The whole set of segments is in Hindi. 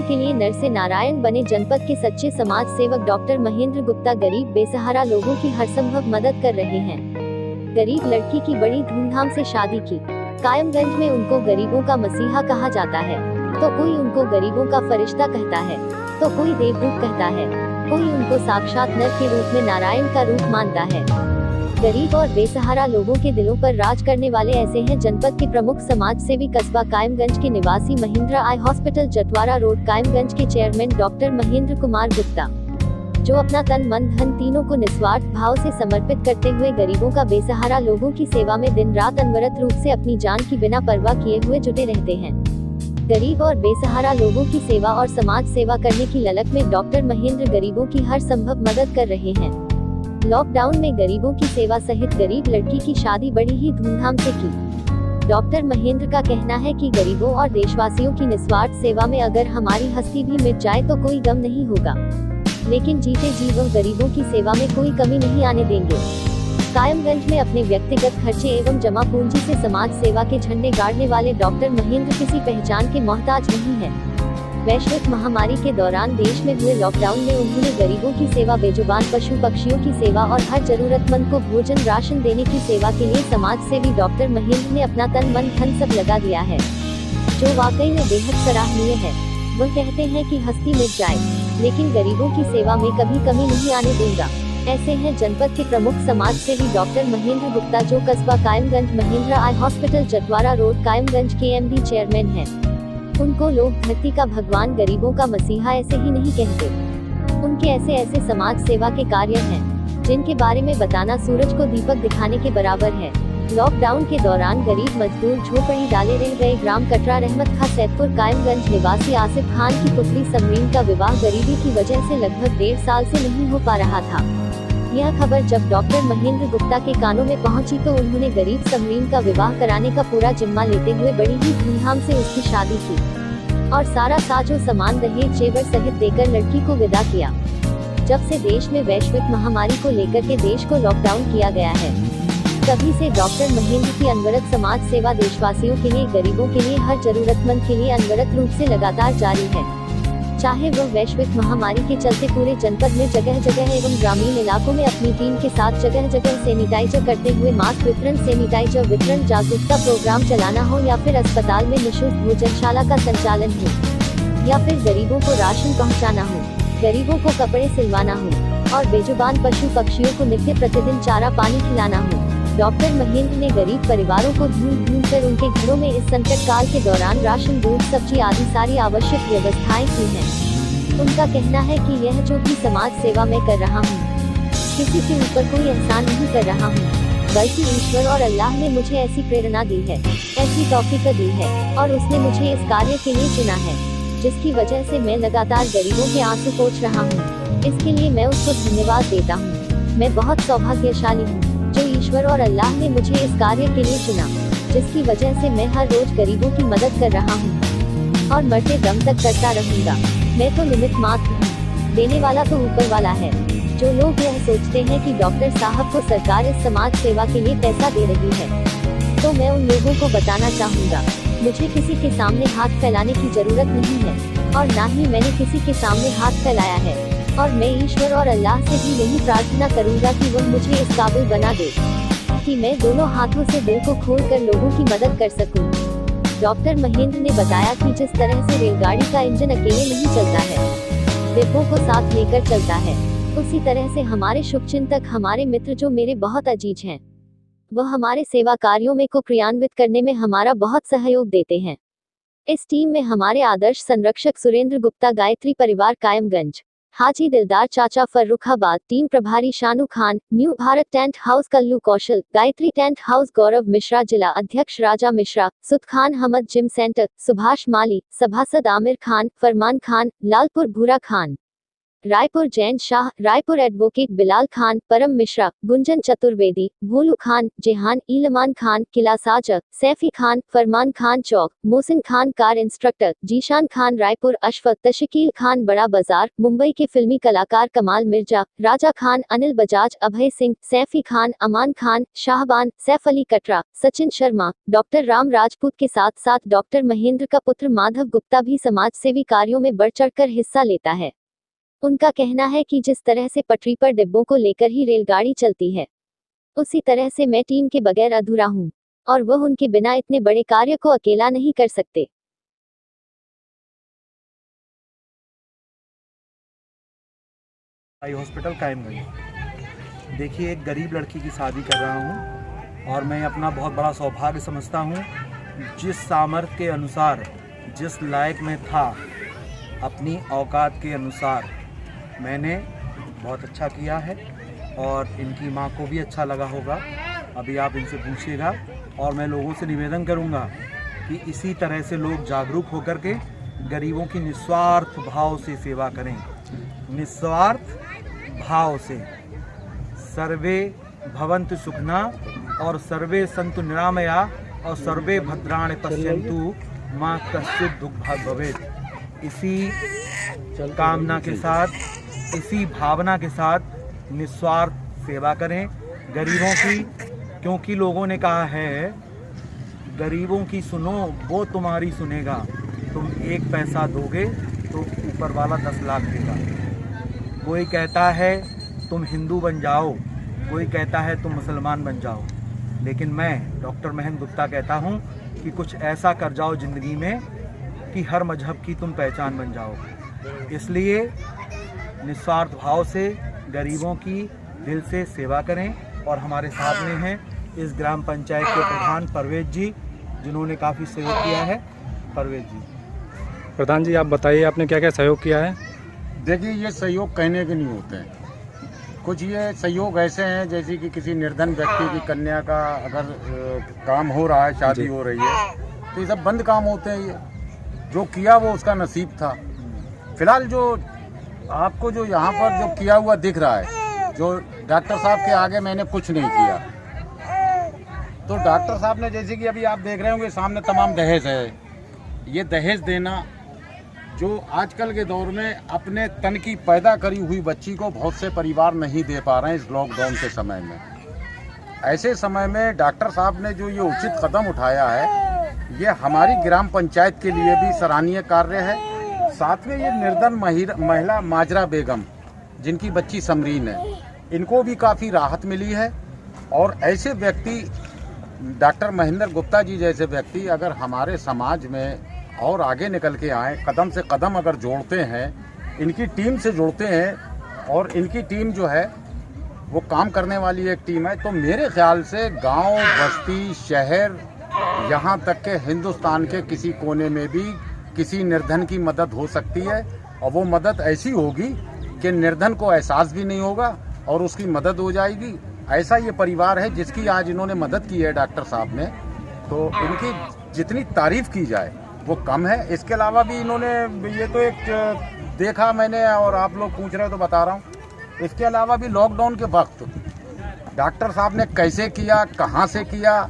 के लिए नर से नारायण बने जनपद के सच्चे समाज सेवक डॉक्टर महेंद्र गुप्ता गरीब बेसहारा लोगों की हर संभव मदद कर रहे हैं। गरीब लड़की की बड़ी धूमधाम से शादी की। कायमगंज में उनको गरीबों का मसीहा कहा जाता है, तो कोई उनको गरीबों का फरिश्ता कहता है, तो कोई देवदूत कहता है, कोई उनको साक्षात नर के रूप में नारायण का रूप मानता है। गरीब और बेसहारा लोगों के दिलों पर राज करने वाले ऐसे हैं जनपद के प्रमुख समाज सेवी कस्बा कायमगंज के निवासी Mahindra eye hospital Jatwara road Kaimganj के चेयरमैन डॉक्टर महेंद्र कुमार गुप्ता, जो अपना तन मन धन तीनों को निस्वार्थ भाव से समर्पित करते हुए गरीबों का बेसहारा लोगों की सेवा में दिन रात अनवरत रूप से अपनी जान की बिना परवाह किए हुए जुटे रहते हैं। गरीब और बेसहारा लोगों की सेवा और समाज सेवा करने की ललक में डॉक्टर महेंद्र गरीबों की हर संभव मदद कर रहे हैं। लॉकडाउन में गरीबों की सेवा सहित गरीब लड़की की शादी बड़ी ही धूमधाम से की। डॉक्टर महेंद्र का कहना है कि गरीबों और देशवासियों की निस्वार्थ सेवा में अगर हमारी हस्ती भी मिट जाए तो कोई गम नहीं होगा, लेकिन जीते जी वो गरीबों की सेवा में कोई कमी नहीं आने देंगे। कायमगंज में अपने व्यक्तिगत खर्चे एवं जमा पूंजी से समाज सेवा के झंडे गाड़ने वाले डॉक्टर महेंद्र किसी पहचान के मोहताज नहीं है। वैश्विक महामारी के दौरान देश में हुए लॉकडाउन में उन्होंने गरीबों की सेवा, बेजुबान पशु पक्षियों की सेवा और हर जरूरतमंद को भोजन राशन देने की सेवा के लिए समाज सेवी डॉक्टर महेंद्र ने अपना तन मन धन सब लगा दिया है, जो वाकई में बेहद सराहनीय है। वह कहते हैं कि हस्ती मिट जाए, लेकिन गरीबों की सेवा में कभी कमी नहीं आने दूंगा। ऐसे हैं जनपद के प्रमुख समाज सेवी डॉक्टर महेंद्र गुप्ता, जो कस्बा Kaimganj Mahindra eye hospital Jatwara road Kaimganj के एमडी चेयरमैन हैं। उनको लोग धरती का भगवान, गरीबों का मसीहा ऐसे ही नहीं कहते। उनके ऐसे ऐसे समाज सेवा के कार्य हैं, जिनके बारे में बताना सूरज को दीपक दिखाने के बराबर है। लॉकडाउन के दौरान गरीब मजदूर झोपड़ी डाले रह गए ग्राम कटरा रहमत खां सैदपुर कायमगंज निवासी आसिफ खान की पुत्री समरीन का विवाह गरीबी की वजह से लगभग 1.5 साल से नहीं हो पा रहा था। यह खबर जब डॉक्टर महेंद्र गुप्ता के कानों में पहुंची तो उन्होंने गरीब समरीन का विवाह कराने का पूरा जिम्मा लेते हुए बड़ी ही धूमधाम से उसकी शादी की और सारा साजो सामान दहेज जेवर सहित देकर लड़की को विदा किया। जब से देश में वैश्विक महामारी को लेकर के देश को लॉकडाउन किया गया है, तभी से डॉक्टर महेंद्र की अनवरत समाज सेवा देशवासियों के लिए, गरीबों के लिए, हर जरूरतमंद के लिए अनवरत रूप से लगातार जारी है। चाहे वह वैश्विक महामारी के चलते पूरे जनपद में जगह जगह एवं ग्रामीण इलाकों में अपनी टीम के साथ जगह जगह सैनिटाइजर करते हुए मास्क वितरण, सैनिटाइजर वितरण, जागरूकता प्रोग्राम चलाना हो, या फिर अस्पताल में निःशुल्क भोजनशाला का संचालन हो, या फिर गरीबों को राशन पहुंचाना हो, गरीबों को कपड़े सिलवाना हो और बेजुबान पशु पक्षियों को नित्य प्रतिदिन चारा पानी खिलाना हो। डॉक्टर महेंद्र ने गरीब परिवारों को ढूंढ कर उनके घरों में इस संकट काल के दौरान राशन, दूध, सब्जी आदि सारी आवश्यक व्यवस्थाएं की हैं। उनका कहना है कि यह जो भी समाज सेवा मैं कर रहा हूँ, किसी के ऊपर कोई एहसान नहीं कर रहा हूँ, बल्कि ईश्वर और अल्लाह ने मुझे ऐसी प्रेरणा दी है, ऐसी तौफीक दी है और उसने मुझे इस कार्य के लिए चुना है, जिसकी वजह से मैं लगातार गरीबों के आंसू पोंछ रहा हूँ। इसके लिए मैं उसको धन्यवाद देता हूँ। मैं बहुत सौभाग्यशाली हूँ जो ईश्वर और अल्लाह ने मुझे इस कार्य के लिए चुना, जिसकी वजह से मैं हर रोज गरीबों की मदद कर रहा हूँ और मरते दम तक करता रहूँगा। मैं तो निमित्त मात्र हूँ, देने वाला तो ऊपर वाला है। जो लोग यह सोचते हैं कि डॉक्टर साहब को सरकार इस समाज सेवा के लिए पैसा दे रही है, तो मैं उन लोगों को बताना चाहूँगा, मुझे किसी के सामने हाथ फैलाने की जरूरत नहीं है और ना ही मैंने किसी के सामने हाथ फैलाया है। और मैं ईश्वर और अल्लाह से भी यही प्रार्थना करूंगा कि वह मुझे इस काबिल बना दे कि मैं दोनों हाथों से दिल को खोल कर लोगों की मदद कर सकूं। डॉक्टर महेंद्र ने बताया कि जिस तरह से रेलगाड़ी का इंजन अकेले नहीं चलता है, डिब्बों को साथ लेकर चलता है, उसी तरह से हमारे शुभचिंतक, हमारे मित्र जो मेरे बहुत अजीज हैं, वह हमारे सेवा कार्यों में को क्रियान्वित करने में हमारा बहुत सहयोग देते हैं। इस टीम में हमारे आदर्श संरक्षक सुरेंद्र गुप्ता, गायत्री परिवार कायमगंज, हाजी दिलदार चाचा फर्रुखाबाद, टीम प्रभारी Shanu Khan, new Bharat tent house Kallu Kaushal, Gayatri tent house Gaurav Mishra, जिला अध्यक्ष राजा मिश्रा, सुद खान हमद जिम सेंटर, सुभाष माली, सभासद आमिर खान, फरमान खान, लालपुर भूरा खान। रायपुर जैन शाह, रायपुर एडवोकेट बिलाल खान, परम मिश्रा, गुंजन चतुर्वेदी, भोलू खान, जेहान इलमान खान, किला साजक, सैफी खान, फरमान खान चौक, मोहसिन खान कार इंस्ट्रक्टर, जीशान खान रायपुर, अशफक, तशकील खान बड़ा बाजार, मुंबई के फिल्मी कलाकार कमाल मिर्जा, राजा खान, अनिल बजाज, अभय सिंह, सैफी खान, अमान खान, शाहबान, सैफ अली कटरा, सचिन शर्मा, डॉक्टर राम राजपूत के साथ साथ डॉक्टर महेंद्र का पुत्र माधव गुप्ता भी समाज सेवी कार्यों में बढ़ चढ़कर हिस्सा लेता है। उनका कहना है कि जिस तरह से पटरी पर डिब्बों को लेकर ही रेलगाड़ी चलती है, उसी तरह से मैं टीम के बगैर अधूरा हूं और वह उनके बिना इतने बड़े कार्य को अकेला नहीं कर सकते। Eye hospital Kaimganj. देखिए, एक गरीब लड़की की शादी कर रहा हूं और मैं अपना बहुत बड़ा सौभाग्य समझता हूं। जिस सामर्थ्य के अनुसार, जिस लायक में था, अपनी औकात के अनुसार मैंने बहुत अच्छा किया है और इनकी माँ को भी अच्छा लगा होगा। अभी आप इनसे पूछिएगा और मैं लोगों से निवेदन करूँगा कि इसी तरह से लोग जागरूक होकर के गरीबों की निस्वार्थ भाव से सेवा करें। निस्वार्थ भाव से। सर्वे भवन्तु सुखिनः और सर्वे सन्तु निरामया और सर्वे भद्राणि पश्यन्तु मा कश्चित् दुःखभाग् भवेत्। इसी कामना के साथ, इसी भावना के साथ निस्वार्थ सेवा करें गरीबों की, क्योंकि लोगों ने कहा है गरीबों की सुनो वो तुम्हारी सुनेगा। तुम 1 पैसा दोगे तो ऊपर वाला 10 लाख देगा। कोई कहता है तुम हिंदू बन जाओ, कोई कहता है तुम मुसलमान बन जाओ, लेकिन मैं डॉक्टर महेंद्र गुप्ता कहता हूँ कि कुछ ऐसा कर जाओ ज़िंदगी में कि हर मजहब की तुम पहचान बन जाओ। इसलिए निस्वार्थ भाव से गरीबों की दिल से सेवा करें। और हमारे साथ में हैं इस ग्राम पंचायत के प्रधान परवेज जी, जिन्होंने काफ़ी सहयोग किया है। परवेज जी। प्रधान जी, आप बताइए आपने क्या क्या सहयोग किया है। देखिए, ये सहयोग कहने के नहीं होते हैं। कुछ ये सहयोग ऐसे हैं जैसे कि किसी निर्धन व्यक्ति की कन्या का अगर काम हो रहा है, शादी हो रही है, तो ये सब बंद काम होते हैं। ये जो किया वो उसका नसीब था। फिलहाल जो आपको जो यहाँ पर जो किया हुआ दिख रहा है, जो डॉक्टर साहब के आगे मैंने कुछ नहीं किया। तो डॉक्टर साहब ने, जैसे कि अभी आप देख रहे होंगे सामने तमाम दहेज है। ये दहेज देना जो आजकल के दौर में अपने तन की पैदा करी हुई बच्ची को बहुत से परिवार नहीं दे पा रहे हैं इस लॉकडाउन के समय में। ऐसे समय में डॉक्टर साहब ने जो ये उचित कदम उठाया है, ये हमारी ग्राम पंचायत के लिए भी सराहनीय कार्य है। साथ में ये निर्धन महिला माजरा बेगम, जिनकी बच्ची समरीन है, इनको भी काफ़ी राहत मिली है। और ऐसे व्यक्ति, डॉक्टर महेंद्र गुप्ता जी जैसे व्यक्ति अगर हमारे समाज में और आगे निकल के आए, कदम से कदम अगर जोड़ते हैं, इनकी टीम से जुड़ते हैं और इनकी टीम जो है वो काम करने वाली एक टीम है, तो मेरे ख्याल से गांव, बस्ती, शहर, यहाँ तक के हिंदुस्तान के किसी कोने में भी किसी निर्धन की मदद हो सकती है। और वो मदद ऐसी होगी कि निर्धन को एहसास भी नहीं होगा और उसकी मदद हो जाएगी। ऐसा ये परिवार है जिसकी आज इन्होंने मदद की है डॉक्टर साहब ने, तो इनकी जितनी तारीफ़ की जाए वो कम है। इसके अलावा भी इन्होंने, ये तो एक देखा मैंने और आप लोग पूछ रहे हो तो बता रहा हूँ, इसके अलावा भी लॉकडाउन के वक्त डॉक्टर साहब ने कैसे किया, कहाँ से किया,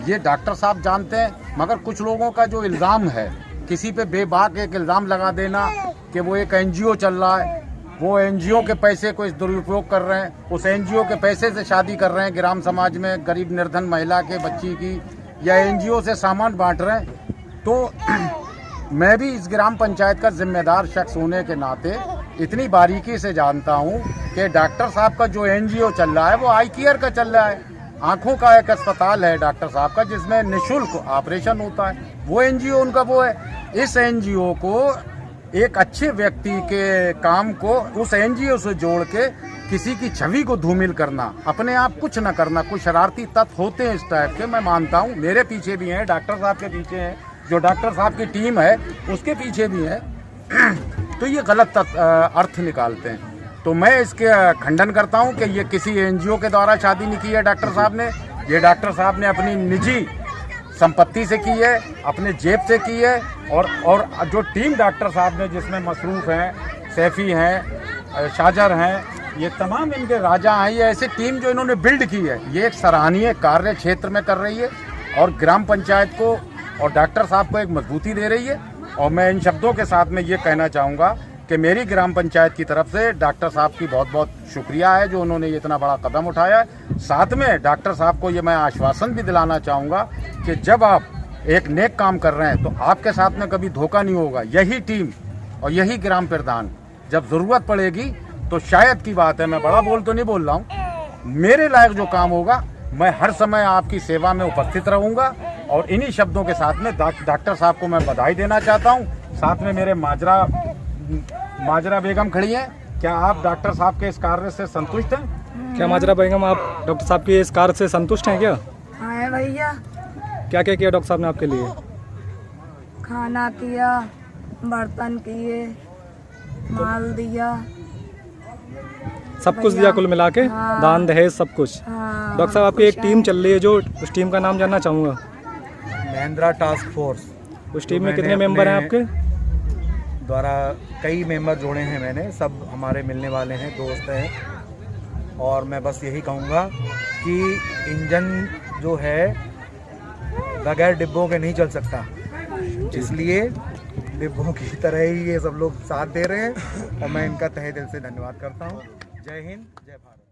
ये डॉक्टर साहब जानते हैं। मगर कुछ लोगों का जो इल्ज़ाम है, किसी पे बेबाक एक इल्ज़ाम लगा देना कि वो एक एनजीओ चल रहा है, वो एनजीओ के पैसे को इस दुरुपयोग कर रहे हैं, उस एनजीओ के पैसे से शादी कर रहे हैं ग्राम समाज में गरीब निर्धन महिला के बच्ची की, या एनजीओ से सामान बांट रहे हैं। तो मैं भी इस ग्राम पंचायत का जिम्मेदार शख्स होने के नाते इतनी बारीकी से जानता हूँ कि डॉक्टर साहब का जो एनजीओ चल रहा है वो आई केयर का चल रहा है। आँखों का एक अस्पताल है डॉक्टर साहब का, जिसमें निःशुल्क ऑपरेशन होता है। वो एनजीओ उनका वो है। इस एनजीओ को, एक अच्छे व्यक्ति के काम को उस एनजीओ से जोड़ के किसी की छवि को धूमिल करना, अपने आप कुछ न करना, कुछ शरारती तत्व होते हैं इस टाइप के, मैं मानता हूँ। मेरे पीछे भी हैं, डॉक्टर साहब के पीछे हैं, जो डॉक्टर साहब की टीम है उसके पीछे भी है। तो ये गलत अर्थ निकालते हैं। तो मैं इसके खंडन करता हूं कि ये किसी एनजीओ के द्वारा शादी नहीं की है डॉक्टर साहब ने। ये डॉक्टर साहब ने अपनी निजी संपत्ति से की है, अपने जेब से की है। और जो टीम डॉक्टर साहब ने जिसमें मसरूफ़ हैं, सैफी हैं, शाजर हैं, ये तमाम इनके राजा हैं। ये ऐसी टीम जो इन्होंने बिल्ड की है, ये एक सराहनीय कार्य क्षेत्र में कर रही है और ग्राम पंचायत को और डॉक्टर साहब को एक मजबूती दे रही है। और मैं इन शब्दों के साथ में ये कहना चाहूँगा कि मेरी ग्राम पंचायत की तरफ से डॉक्टर साहब की बहुत बहुत शुक्रिया है जो उन्होंने ये इतना बड़ा कदम उठाया है। साथ में डॉक्टर साहब को ये मैं आश्वासन भी दिलाना चाहूँगा कि जब आप एक नेक काम कर रहे हैं तो आपके साथ में कभी धोखा नहीं होगा। यही टीम और यही ग्राम प्रधान जब ज़रूरत पड़ेगी तो शायद की बात है, मैं बड़ा बोल तो नहीं बोल रहा हूँ, मेरे लायक जो काम होगा मैं हर समय आपकी सेवा में उपस्थित रहूँगा। और इन्हीं शब्दों के साथ में डॉक्टर साहब को मैं बधाई देना चाहता हूँ। साथ में मेरे माजरा बेगम खड़ी हैं। क्या आप डॉक्टर साहब के इस कार्य से संतुष्ट हैं? क्या माजरा बेगम, आप डॉक्टर साहब के इस कार्य से संतुष्ट हैं क्या? हाँ भैया, क्या क्या किया डॉक्टर साहब ने आपके लिए? खाना किया, बर्तन किए, माल दिया, सब कुछ दिया कुल मिला के? हाँ। दान दहेज सब कुछ? हाँ। डॉक्टर साहब आपकी एक टीम चल रही है, जो उस टीम का नाम जानना चाहूँगा। Mahindra task force. उस टीम में कितने मेंबर हैं आपके? द्वारा कई मेंबर जोड़े हैं मैंने, सब हमारे मिलने वाले हैं, दोस्त हैं। और मैं बस यही कहूँगा कि इंजन जो है बगैर डिब्बों के नहीं चल सकता, इसलिए डिब्बों की तरह ही ये सब लोग साथ दे रहे हैं और मैं इनका तहे दिल से धन्यवाद करता हूँ। जय हिंद, जय भारत।